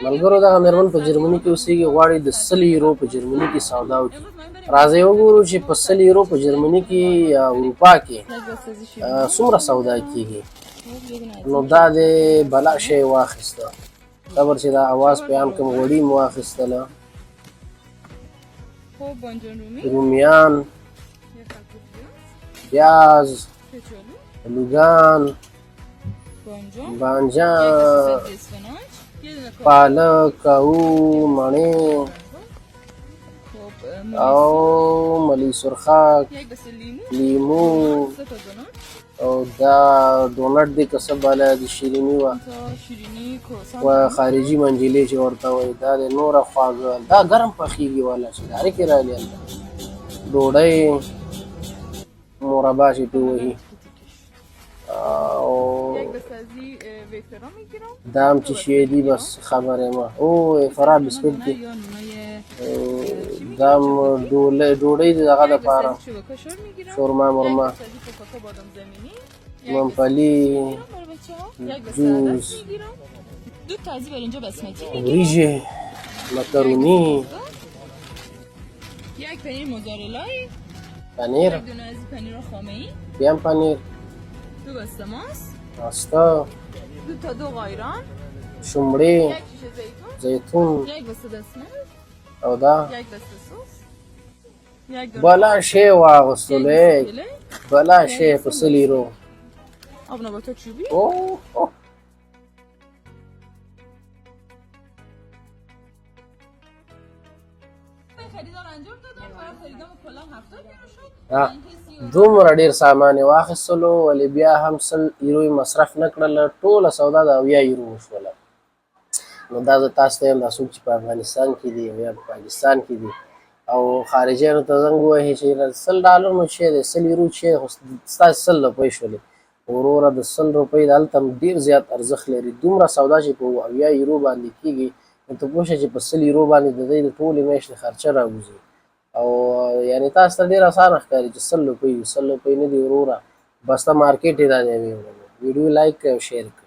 ملګرو دغه مېرمن په جرمني کې اوسېږي، غواړي د 100 یورو په جرمني کې سودا وکړي. راځئ وګورو چې په 100 یورو په جرمني کې یا اروپا کې څومره سودا کېږي. نو دا د بلا شی واخیسته، صبر چې دا اواز پیان کوم. غوړي مو واخیستله، رومیان، پیاز، لوګان، بانجان، پالک او مڼې او ملی سرخک، لیمو او دا ډونټ دی که څه بالا د شیریني وه و خارجي منجلې چې ورته وایي، دا د نوره خواږه. دا ګرم پخېږي والا چې دارې کې رالي هلته ډوډۍ مربا چې پې وهي. او دا هم چې شی دي بس خبر یم. او فرا بسکټ دي، دا هم ډوډۍ د دغه دپاره شورما مرما، ممپلی، جوس، وریژې، مکرونی، پنیر، بیا هم پنیر، پاستا، شمړې، زیتون او دا بلا شی واغوستلو. بلا شی په 100 یورو. اوه دومره ډېر سامان یې واخیستلو، ولې بیا هم 100 یورو یې مصرف نه کړله. ټوله سودا د 80 یورو وشوله. نو دا زه تاسو ته یم، دا څوک چې په افغانستان کې دي یا په پاکستان کې دي او خارجیانو ته زنګ ووهي چې $100 نو شی دی، 100 یورو شی خو ستاسې 100 روپۍ شولې. وروره د 100 روپۍ د هلته هم ډېر زیات ارزښت لري. دومره سودا چې په 80 یورو باندې کېږي، نو ته پوه شه چې په 100 یورو باندې د دوی د ټولې میاشتې خرچه راوځي. او یعنې تاسو ته ډېر اسانه ښکاري چې 100 روپۍ 100 روپۍ نه دي وروره. بس ته مارکیټ یې دا دی. ویډیو لایک کړئ او شیر کړئ.